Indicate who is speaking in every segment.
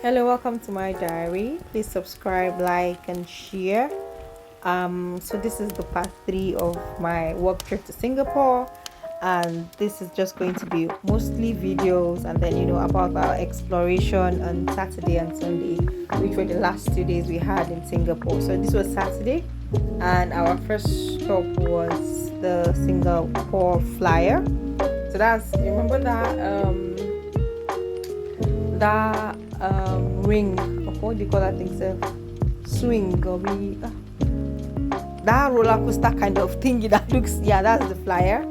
Speaker 1: Hello, welcome to my diary. Please subscribe, like, and share. So this is the part 3 of my work trip to Singapore, and this is just going to be mostly videos, and then about our exploration on Saturday and Sunday, which were the last 2 days we had in Singapore. So this was Saturday, and our first stop was the Singapore Flyer. So that's, remember that ring, or what do you call that thing, sir? Swing, or that roller coaster kind of thingy that looks, yeah, that's the Flyer.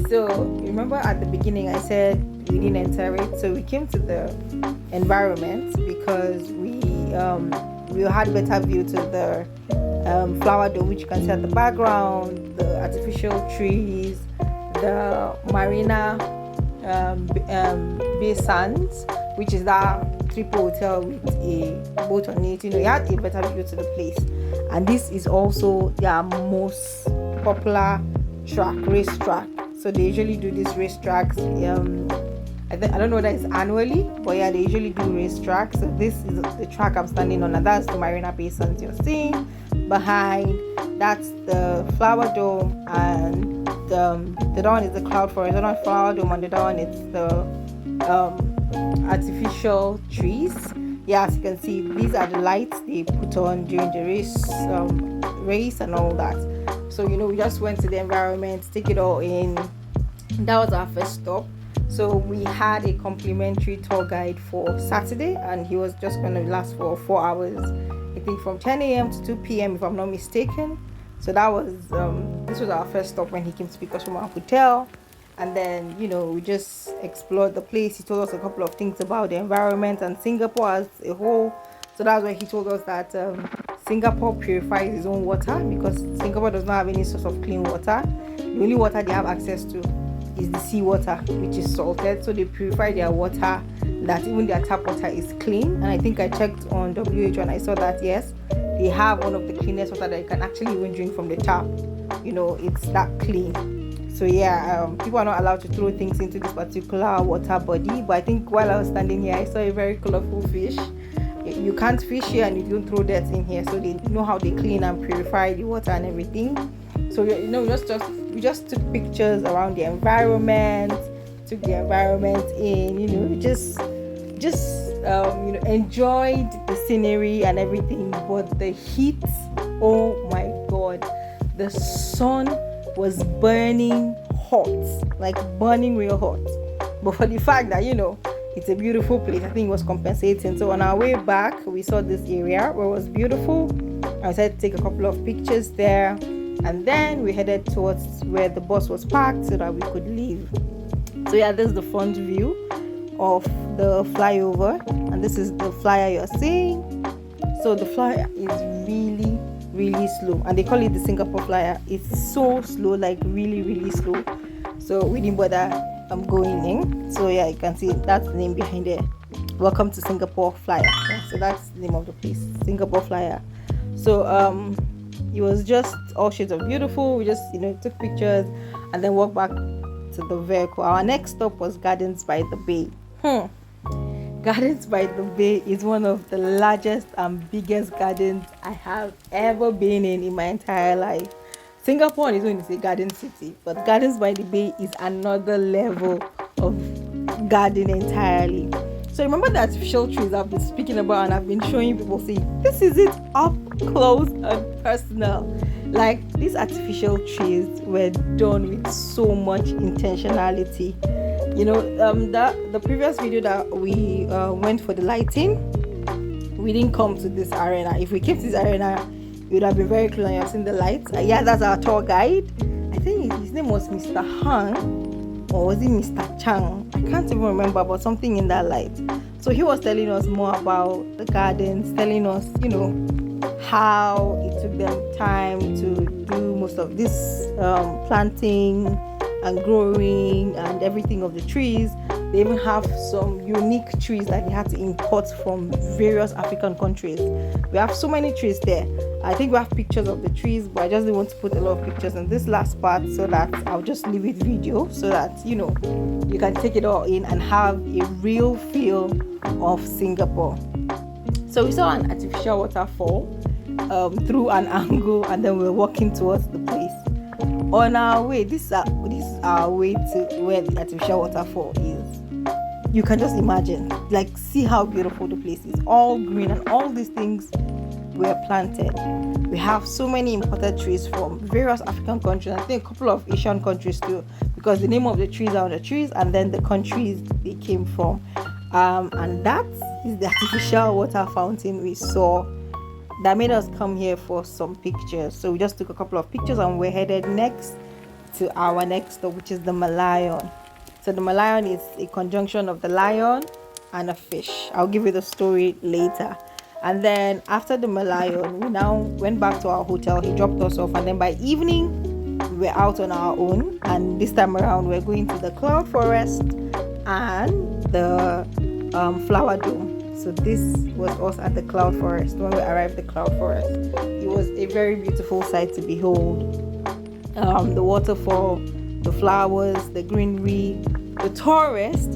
Speaker 1: So remember at the beginning I said we didn't enter it, so we came to the environment because we had better view to the flower dome, which you can see at the background, the artificial trees, the Marina Bay Sands, which is that triple hotel with a boat on it. You had a better view to the place. And this is also their most popular race track. So they usually do these race tracks. I don't know whether it's annually, but yeah, they usually do race tracks. So this is the track I'm standing on, and that's the Marina Bay Sands you're seeing behind. That's the flower dome, and the other one is the cloud forest. The other one flower dome, and the other one it's the artificial trees. Yeah, as you can see, these are the lights they put on during the race and all that. So we just went to the environment, take it all in. That was our first stop. So we had a complimentary tour guide for Saturday, and he was just going to last for 4 hours, I think from 10 a.m. to 2 p.m. if I'm not mistaken. So that was this was our first stop when he came to pick us from our hotel. And then we just explored the place. He told us a couple of things about the environment and Singapore as a whole. So that's why he told us that Singapore purifies its own water, because Singapore does not have any source of clean water. The only water they have access to is the seawater, which is salted. So they purify their water, that even their tap water is clean. And I think I checked on WHO and I saw that yes, they have one of the cleanest water that you can actually even drink from the tap. It's that clean. So yeah, people are not allowed to throw things into this particular water body. But I think while I was standing here, I saw a very colorful fish. You can't fish here and you don't throw dirt in here. So they know how they clean and purify the water and everything. So we just took pictures around the environment, took the environment in. Just enjoyed the scenery and everything. But the heat, oh my God, the sun was burning hot, like burning real hot. But for the fact that it's a beautiful place, I think it was compensating. So on our way back, we saw this area where it was beautiful. I decided to take a couple of pictures there, and then we headed towards where the bus was parked so that we could leave. So yeah, this is the front view of the flyover, and this is the Flyer you're seeing. So the Flyer is really slow, and they call it the Singapore Flyer. It's so slow, like really slow. So we didn't bother going in. So yeah, you can see that's the name behind it. Welcome to Singapore Flyer. Yeah, so that's the name of the place, Singapore Flyer. So it was just all shades of beautiful. We just took pictures and then walked back to the vehicle. Our next stop was Gardens by the Bay. Gardens by the Bay is one of the largest and biggest gardens I have ever been in my entire life. Singapore on its own is a garden city, but Gardens by the Bay is another level of garden entirely. So remember the artificial trees I've been speaking about and I've been showing people, see, this is it up close and personal. Like, these artificial trees were done with so much intentionality. The previous video that we went for the lighting, we didn't come to this arena. If we came to this arena, it would have been very close and you've seen the lights. Yeah, that's our tour guide. I think his name was Mr. Han, or was it Mr. Chang? I can't even remember, but something in that light. So he was telling us more about the gardens, telling us, how it took them time to do most of this planting and growing and everything of the trees. They even have some unique trees that they had to import from various African countries. We have so many trees there. I think we have pictures of the trees, but I just didn't want to put a lot of pictures in this last part, so that I'll just leave it video so that you can take it all in and have a real feel of Singapore. So we saw an artificial waterfall through an angle, and then we were walking towards the place. On our way, this is our way to where the artificial waterfall is. You can just imagine, like, see how beautiful the place is, all green, and all these things were planted. We have so many imported trees from various African countries, I think a couple of Asian countries too, because the name of the trees are on the trees and then the countries they came from. And that is the artificial water fountain we saw that made us come here for some pictures. So we just took a couple of pictures and we're headed next to our next stop, which is the Merlion. So the Merlion is a conjunction of the lion and a fish. I'll give you the story later. And then after the Merlion, we now went back to our hotel. He dropped us off, and then by evening we were out on our own, and this time around we're going to the cloud forest and the flower dome. So this was us at the cloud forest. When we arrived at the cloud forest, it was a very beautiful sight to behold. The waterfall, the flowers, the greenery, the tourists,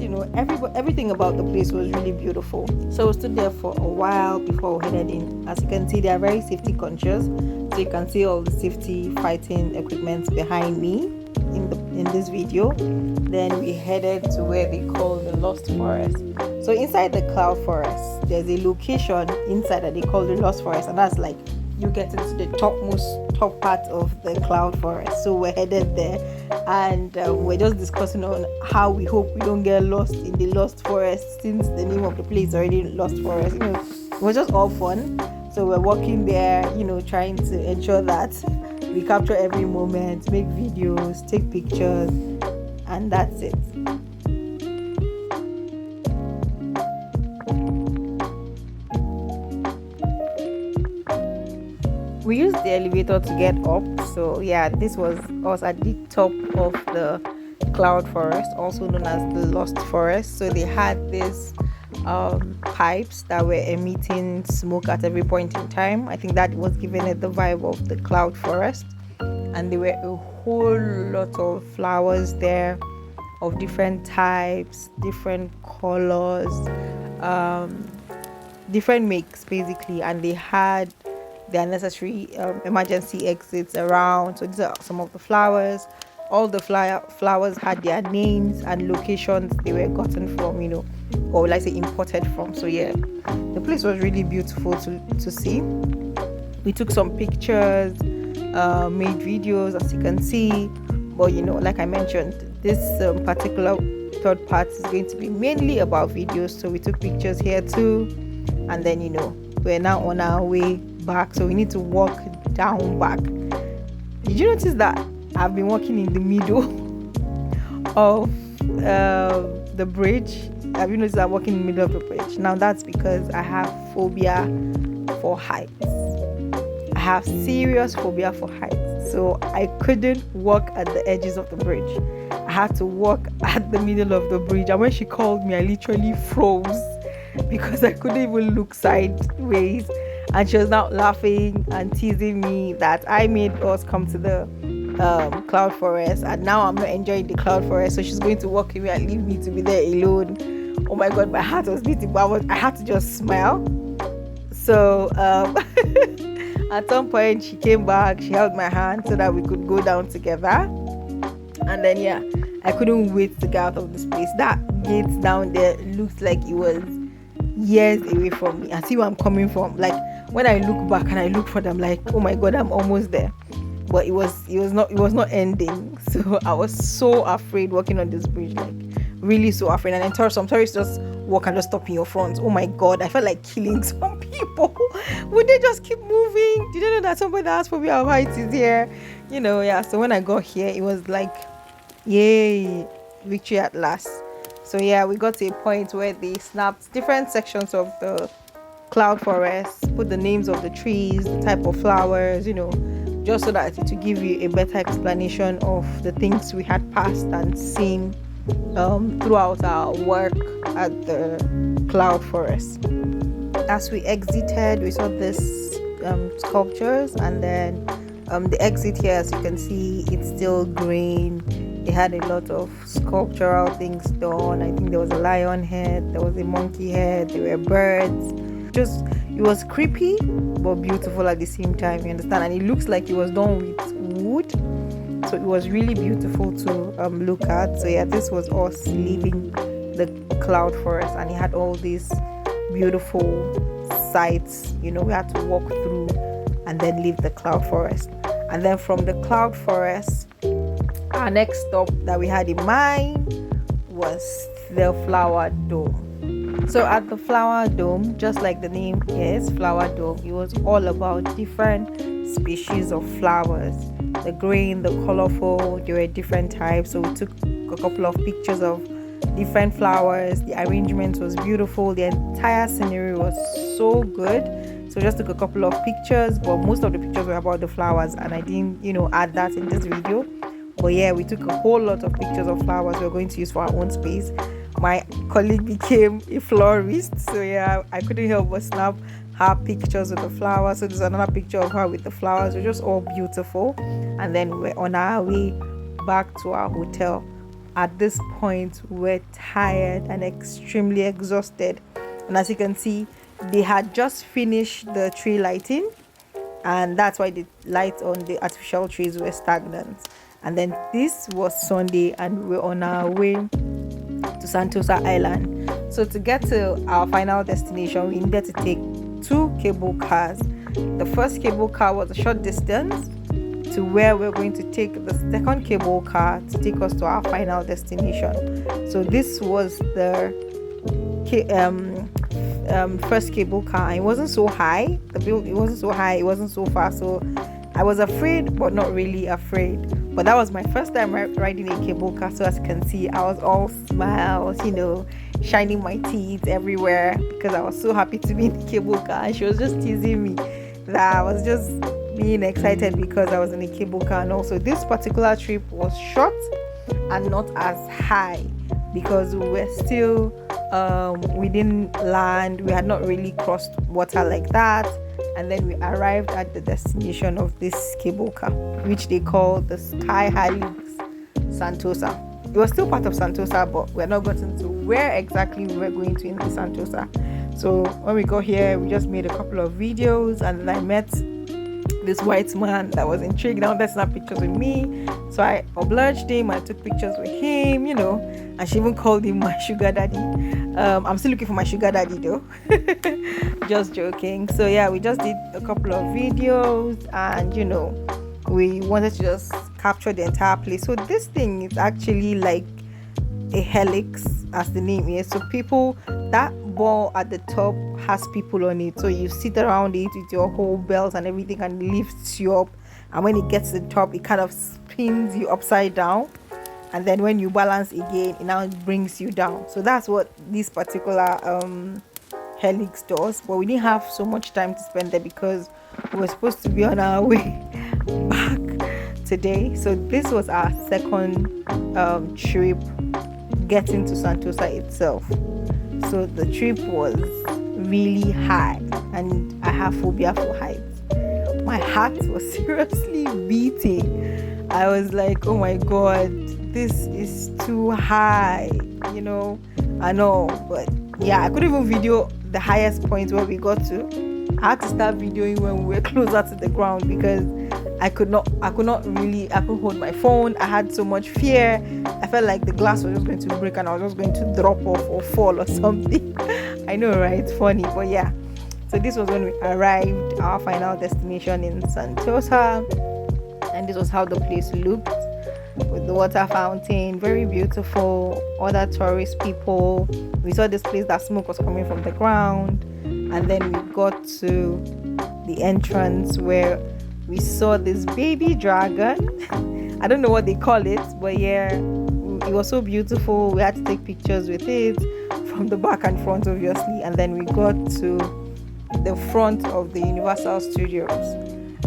Speaker 1: everything about the place was really beautiful. So we stood there for a while before we headed in. As you can see, they are very safety conscious, so you can see all the safety fighting equipment behind me in this video. Then we headed to where they call the Lost Forest. So inside the cloud forest, there's a location inside that they call the Lost Forest, and that's like you get into the top part of the cloud forest. So we're headed there, and we're just discussing on how we hope we don't get lost in the Lost Forest, since the name of the place is already Lost Forest. It was just all fun. So we're walking there, trying to ensure that we capture every moment, make videos, take pictures, and that's it. We used the elevator to get up. So yeah, this was us at the top of the cloud forest, also known as the Lost Forest. So they had these pipes that were emitting smoke at every point in time. I think that was giving it the vibe of the cloud forest. And there were a whole lot of flowers there of different types, different colors, different makes basically, and they had their necessary emergency exits around. So these are some of the flowers. All the flowers had their names and locations they were gotten from, or will I say imported from. So yeah, the place was really beautiful to see. We took some pictures, made videos, as you can see. But like I mentioned, this particular third part is going to be mainly about videos. So we took pictures here too, and then we're now on our way back, so we need to walk down back. Did you notice that I've been walking in the middle of the bridge? Have you noticed I'm walking in the middle of the bridge? Now that's because I have phobia for heights. I have serious phobia for heights, so I couldn't walk at the edges of the bridge. I had to walk at the middle of the bridge, and when she called me, I literally froze because I couldn't even look sideways. And she was now laughing and teasing me that I made us come to the cloud forest, and now I'm not enjoying the cloud forest, so she's going to walk away and leave me to be there alone. Oh my god, my heart was beating, but I had to just smile. So at some point she came back, she held my hand so that we could go down together. And then yeah, I couldn't wait to get out of this place. That gate down there looked like it was years away from me. I see where I'm coming from. Like when I look back and I look for them, like, oh my god, I'm almost there. But it was not ending. So I was so afraid walking on this bridge, like really so afraid. And then some tourists just walk and just stop in your front. Oh my god, I felt like killing some people. Would they just keep moving? Did you know that somebody that has phobia of heights is here? Yeah. So when I got here, it was like, yay, victory at last. So yeah, we got to a point where they snapped different sections of the cloud forest, put the names of the trees, the type of flowers, just so that it will give you a better explanation of the things we had passed and seen throughout our work at the cloud forest. As we exited, we saw this sculptures, and then the exit here, as you can see, it's still green. They had a lot of sculptural things done. I think there was a lion head, there was a monkey head, there were birds. it was creepy but beautiful at the same time, you understand? And it looks like it was done with wood, so it was really beautiful to look at. So yeah, this was us leaving the cloud forest, and it had all these beautiful sights, we had to walk through and then leave the cloud forest. And then from the cloud forest, our next stop that we had in mind was the flower dome. So at the flower dome, just like the name is, flower dome, it was all about different species of flowers. The green, the colorful, there were different types. So we took a couple of pictures of different flowers. The arrangement was beautiful. The entire scenery was so good. So just took a couple of pictures, but most of the pictures were about the flowers, and I didn't, add that in this video. But yeah, we took a whole lot of pictures of flowers we're going to use for our own space. My colleague became a florist, so yeah, I couldn't help but snap her pictures with the flowers. So there's another picture of her with the flowers. They're just all beautiful. And then we're on our way back to our hotel. At this point, we're tired and extremely exhausted. And as you can see, they had just finished the tree lighting, and that's why the lights on the artificial trees were stagnant. And then this was Sunday, and we're on our way to Sentosa Island. So to get to our final destination, we needed to take 2 cable cars. The first cable car was a short distance to where we're going to take the second cable car to take us to our final destination. So this was the first cable car. It wasn't so high. It wasn't so high. It wasn't so far. So I was afraid, but not really afraid. But that was my first time riding a cable car. So as you can see, I was all smiles, shining my teeth everywhere because I was so happy to be in the cable car. And she was just teasing me that I was just being excited because I was in a cable car. And also this particular trip was short and not as high because we were still we didn't land. We had not really crossed water like that. And then we arrived at the destination of this cable car, which they call the Sky Helix Sentosa. It was still part of Sentosa, but we're not gotten to where exactly we were going to in the Sentosa. So when we got here, we just made a couple of videos, and then I met this white man that was intrigued. Now let's snap pictures with me. So I obliged him. I took pictures with him, and she even called him my sugar daddy. I'm still looking for my sugar daddy though. Just joking. So yeah, we just did a couple of videos, and we wanted to just capture the entire place. So this thing is actually like a helix, as the name is. So that ball at the top has people on it, so you sit around it with your whole belt and everything, and it lifts you up. And when it gets to the top, it kind of spins you upside down, and then when you balance again, it now brings you down. So that's what this particular helix does. But we didn't have so much time to spend there because we were supposed to be on our way back today. So this was our second trip getting to Sentosa itself. So the trip was really high, and I have phobia for heights. My heart was seriously beating. I was like, oh my god, this is too high, I know. But yeah, I couldn't even video the highest point where we got to. I had to start videoing when we were closer to the ground because I couldn't hold my phone. I had so much fear. I felt like the glass was just going to break and I was just going to drop off or fall or something. I know, right? It's funny, but yeah. So this was when we arrived, our final destination in Sentosa, and this was how the place looked, with the water fountain, very beautiful, other tourist people. We saw this place that smoke was coming from the ground, and then we got to the entrance where we saw this baby dragon. I don't know what they call it, but yeah, it was so beautiful. We had to take pictures with it from the back and front, obviously. And then we got to the front of the Universal Studios,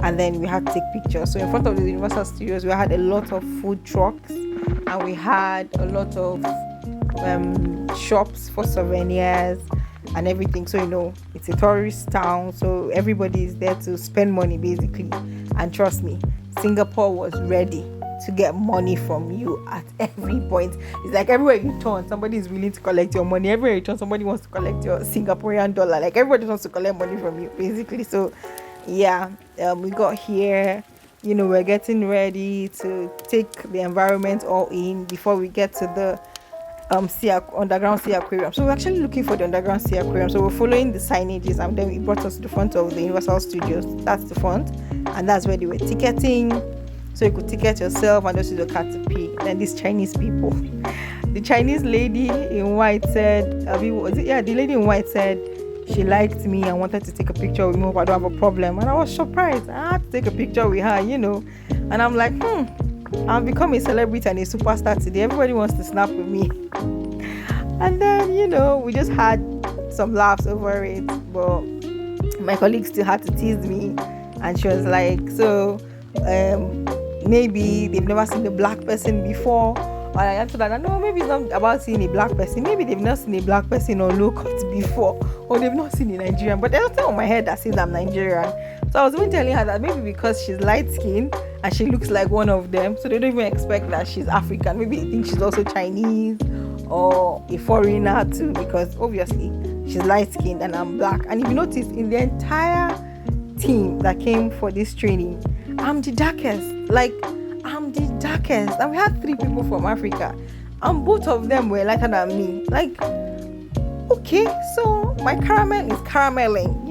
Speaker 1: and then we had to take pictures. So in front of the Universal Studios, we had a lot of food trucks, and we had a lot of shops for souvenirs and everything. So it's a tourist town, so everybody is there to spend money basically. And trust me, Singapore was ready to get money from you at every point. It's like everywhere you turn, somebody is willing to collect your money. Everywhere you turn, somebody wants to collect your Singaporean dollar. Like everybody wants to collect money from you, basically. So yeah, we got here. We're getting ready to take the environment all in before we get to the underground sea aquarium. So we're actually looking for the underground sea aquarium. So we're following the signages, and then it brought us to the front of the Universal Studios. That's the front, and that's where they were ticketing. So you could ticket yourself and just use your card to pay. Then these Chinese people, the Chinese lady in white said, the lady in white said she liked me and wanted to take a picture with me. Hope I don't have a problem. And I was surprised. I had to take a picture with her, and I'm like, I've become a celebrity and a superstar today. Everybody wants to snap with me. And then, we just had some laughs over it. But my colleague still had to tease me. And she was like, so maybe they've never seen a black person before. And I answered that, no, maybe it's not about seeing a black person. Maybe they've not seen a black person on low cut before. Or they've not seen a Nigerian. But there's nothing on my head that says I'm Nigerian. So I was even telling her that maybe because she's light skinned and she looks like one of them, so they don't even expect that she's African. Maybe they think she's also Chinese or a foreigner too, because obviously she's light skinned and I'm black. And if you notice, in the entire team that came for this training, I'm the darkest. I'm the darkest. And we had 3 people from Africa, and both of them were lighter than me. Okay, so my caramel is carameling,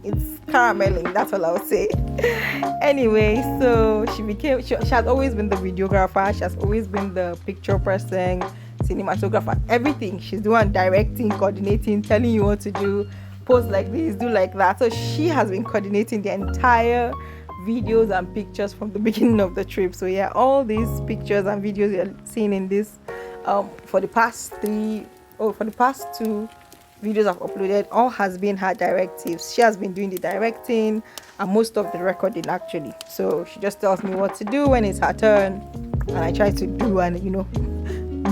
Speaker 1: it's carameling, that's all I would say. Anyway, so she has always been the videographer, she has always been the picture person, cinematographer, everything. She's the one directing, coordinating, telling you what to do, post like this, do like that. So she has been coordinating the entire videos and pictures from the beginning of the trip. So yeah, all these pictures and videos you're seeing in this for the past 2 videos I've uploaded, all has been her directives. She has been doing the directing and most of the recording actually. So she just tells me what to do when it's her turn, and I try to do and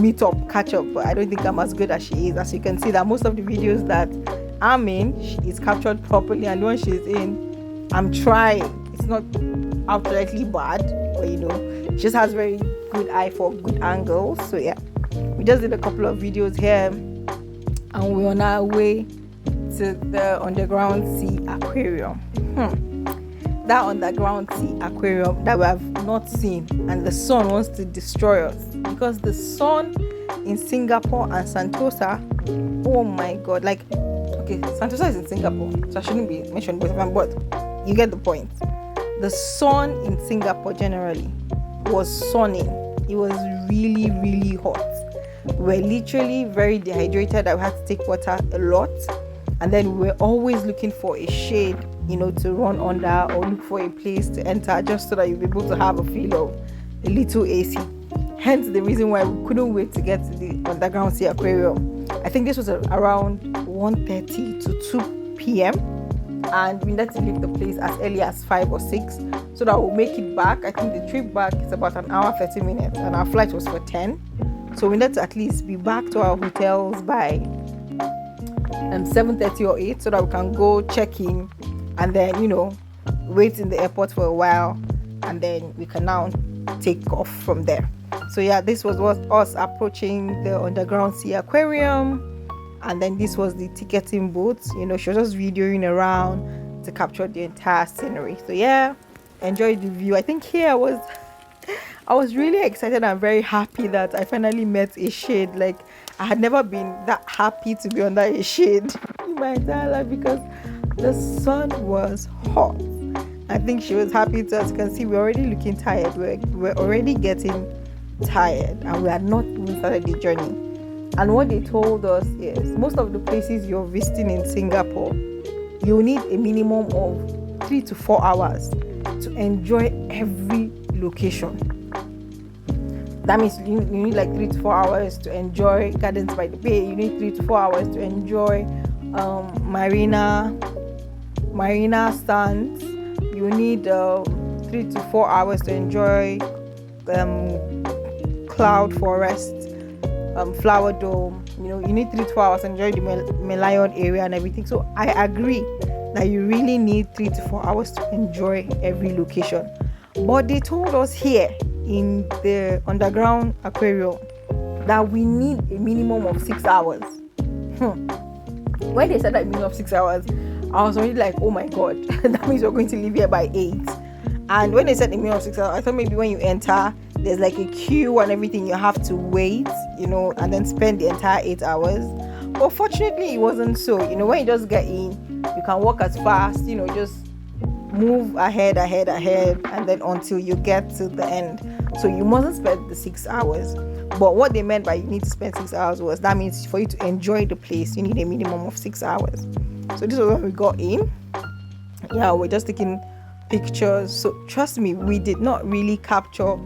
Speaker 1: meet up, catch up. But I don't think I'm as good as she is. As you can see, that most of the videos that I'm in, she is captured properly, and when she's in, I'm trying. It's not outrightly bad, but she just has very good eye for good angles. So yeah, we just did a couple of videos here, and we're on our way to the underground sea aquarium. That underground sea aquarium that we have not seen, and the sun wants to destroy us, because the sun in Singapore and Sentosa, oh my god, okay, Sentosa is in Singapore, so I shouldn't be mentioning both of them, but you get the point. The sun in Singapore generally was sunning. It was really, really hot. We're literally very dehydrated. I had to take water a lot, and then we're always looking for a shade, to run under, or look for a place to enter, just so that you'll be able to have a feel of a little AC. Hence the reason why we couldn't wait to get to the underground sea aquarium. I think this was around 1:30 to 2 p.m. and we had to leave the place as early as 5 or 6, so that we'll make it back. I think the trip back is about an hour 30 minutes, and our flight was for 10. So we need to at least be back to our hotels by 7:30 or 8, so that we can go check in and then wait in the airport for a while, and then we can now take off from there. So yeah, this was us approaching the underground sea aquarium, and then this was the ticketing booth. She was just videoing around to capture the entire scenery. So yeah, enjoy the view. I think here I was really excited and very happy that I finally met a shade. I had never been that happy to be under a shade in my entire life, because the sun was hot. I think she was happy too. As you can see, we're already looking tired. We're already getting tired, and we had not even started the journey. And what they told us is, most of the places you're visiting in Singapore, you need a minimum of 3 to 4 hours to enjoy every location. That means you need 3 to 4 hours to enjoy Gardens by the Bay. You need 3 to 4 hours to enjoy Marina Sands. You need 3 to 4 hours to enjoy Cloud Forest, Flower Dome. You need 3 to 4 hours to enjoy the Merlion area and everything. So I agree that you really need 3 to 4 hours to enjoy every location. But they told us here in the underground aquarium that we need a minimum of 6 hours. When they said that minimum of 6 hours, I was already like, oh my god, that means we're going to leave here by 8. And when they said a minimum of 6 hours, I thought maybe when you enter, there's like a queue and everything, you have to wait, and then spend the entire 8 hours. But fortunately, it wasn't so. When you just get in, you can walk as fast, just move ahead, and then until you get to the end. So you mustn't spend the 6 hours. But what they meant by you need to spend 6 hours was that means for you to enjoy the place, you need a minimum of 6 hours. So this was when we got in. Yeah, we're just taking pictures. So trust me, we did not really capture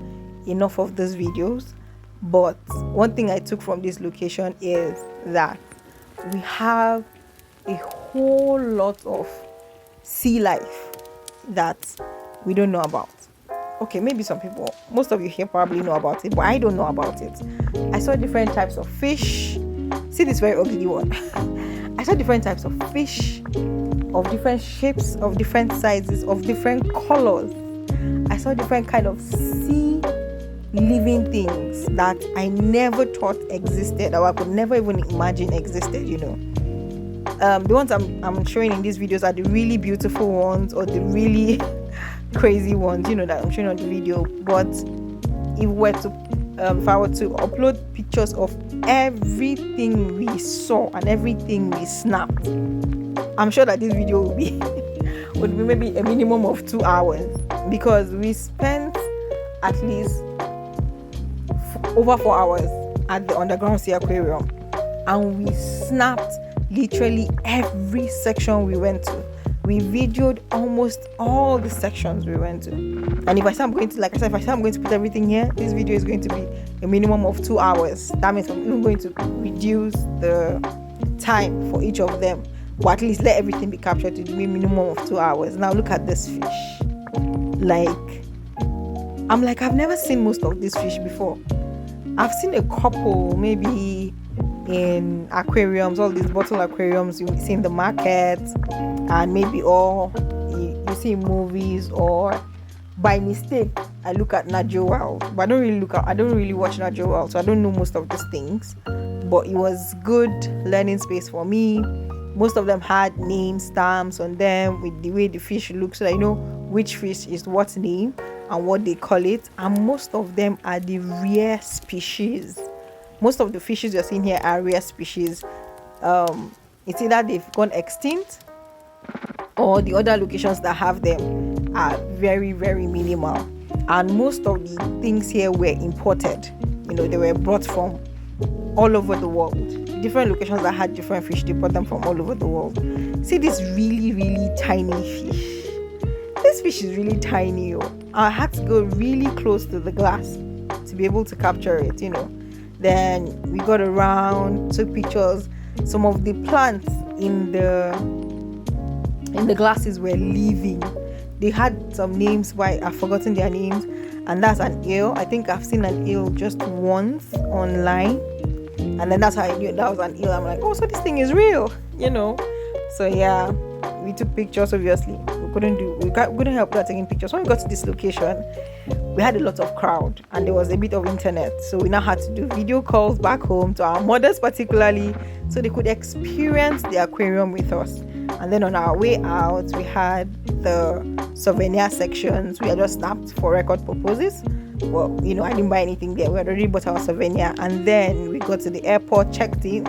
Speaker 1: enough of those videos. But one thing I took from this location is that we have a whole lot of sea life that we don't know about. Okay, maybe most of you here probably know about it, but I don't know about it. I saw different types of fish. See this very ugly one. I saw different types of fish, of different shapes, of different sizes, of different colors. I saw different kind of sea living things that I never thought existed, or I could never even imagine existed. The ones I'm showing in these videos are the really beautiful ones, or the really crazy ones, that I'm showing on the video. But if I were to upload pictures of everything we saw and everything we snapped, I'm sure that this video would be maybe a minimum of 2 hours, because we spent at least over 4 hours at the underground sea aquarium, and we snapped literally every section we went to. We videoed almost all the sections we went to. And if I say I'm going to put everything here, this video is going to be a minimum of 2 hours. That means I'm even going to reduce the time for each of them, but at least let everything be captured to be a minimum of 2 hours. Now look at this fish. I've never seen most of this fish before. I've seen a couple, maybe in aquariums, all these bottle aquariums you see in the market, and maybe all you see in movies, or by mistake I look at Nat Geo World, but I don't really watch Nat Geo World, so I don't know most of these things. But it was good learning space for me. Most of them had name stamps on them with the way the fish looks, so I know which fish is what name and what they call it. And most of them are the rare species. Most of the fishes you're seeing here are rare species. It's either they've gone extinct, or the other locations that have them are very, very minimal. And most of the things here were imported. They were brought from all over the world. Different locations that had different fish, they brought them from all over the world. See this really, really tiny fish. This fish is really tiny. I had to go really close to the glass to be able to capture it. Then we got around, took pictures. Some of the plants in the glasses were living. They had some names, but I've forgotten their names. And that's an eel. I think I've seen an eel just once online, and then that's how I knew that was an eel. I'm like, oh, so this thing is real, So yeah, we took pictures. Obviously, we couldn't help without taking pictures. When we got to this location, we had a lot of crowd, and there was a bit of internet, so we now had to do video calls back home to our mothers particularly, so they could experience the aquarium with us. And then on our way out, we had the souvenir sections. We had just snapped for record purposes. Well, I didn't buy anything there. We had already bought our souvenir. And then we got to the airport, checked in,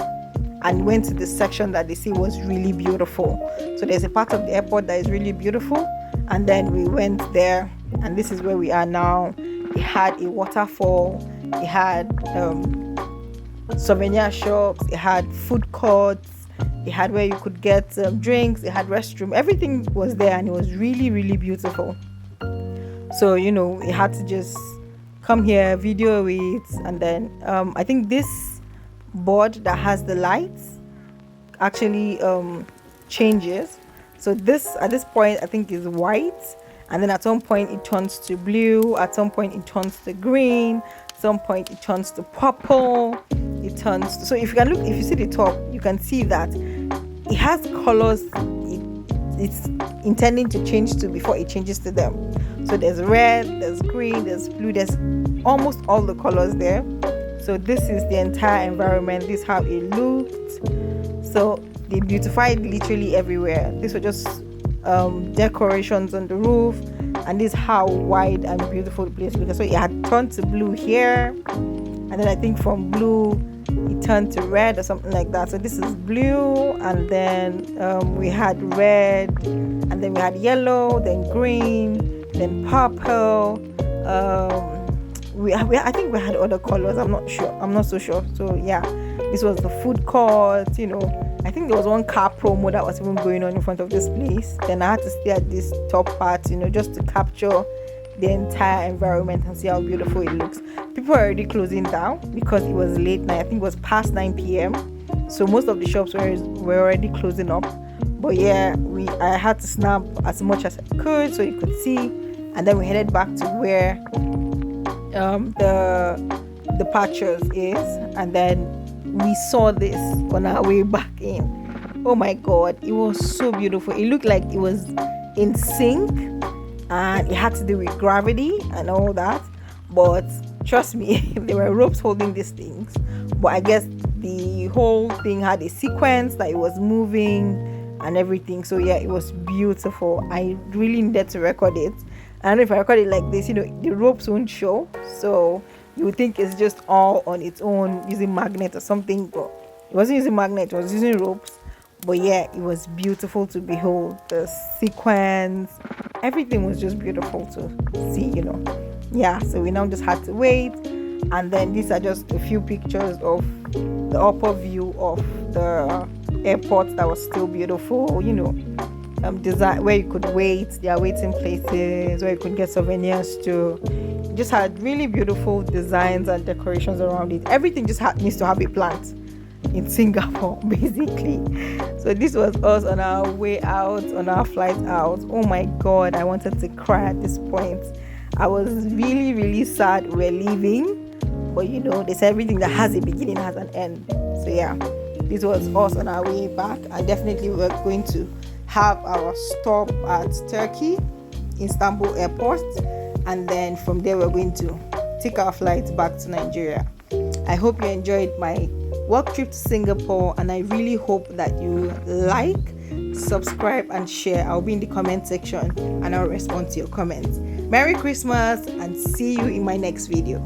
Speaker 1: and went to the section that they say was really beautiful. So there's a part of the airport that is really beautiful. And then we went there, and this is where we are now. It had a waterfall. It had souvenir shops. It had food courts. It had where you could get drinks. It had restroom. Everything was there, and it was really, really beautiful. So we had to just come here, video it, and then I think this board that has the lights actually changes. So this at this point I think is white, and then at some point it turns to blue. At some point it turns to green. At some point it turns to purple. So if you see the top, you can see that it has colors it's intending to change to before it changes to them. So there's red, there's green, there's blue, there's almost all the colors there. So this is the entire environment. This is how it looked. So they beautified literally everywhere. These were just decorations on the roof, and this is how wide and beautiful the place looked. So it had turned to blue here, and then I think from blue it turned to red or something like that. So this is blue, and then we had red, and then we had yellow, then green, then purple. I think we had other colors. I'm not so sure. So yeah, this was the food court. I think there was one car promo that was even going on in front of this place. Then I had to stay at this top part, just to capture the entire environment and see how beautiful it looks. People are already closing down because it was late night. I think it was past 9 p.m. So most of the shops were already closing up. But yeah, I had to snap as much as I could so you could see, and then we headed back to where the patches is, and then we saw this on our way back in. Oh my god, it was so beautiful. It looked like it was in sync, and it had to do with gravity and all that. But trust me, there were ropes holding these things, but I guess the whole thing had a sequence that it was moving and everything. So yeah, it was beautiful. I really needed to record it. I don't know if I record it like this, the ropes won't show, so you would think it's just all on its own using magnet or something, but it wasn't using magnet, it was using ropes. But yeah, it was beautiful to behold. The sequence, everything was just beautiful to see. Yeah, so we now just had to wait, and then these are just a few pictures of the upper view of the airport that was still beautiful. Design where you could wait. There are waiting places where you could get souvenirs too. It just had really beautiful designs and decorations around it. Everything just needs to have a plant in Singapore, basically. So this was us on our way out, on our flight out. Oh my god, I wanted to cry at this point. I was really, really sad we're leaving, but they say everything that has a beginning has an end. So yeah, this was us on our way back, and definitely we're going to have our stop at Turkey, Istanbul airport, and then from there we're going to take our flight back to Nigeria. I hope you enjoyed my work trip to Singapore, and I really hope that you like, subscribe and share. I'll be in the comment section and I'll respond to your comments. Merry Christmas, and see you in my next video.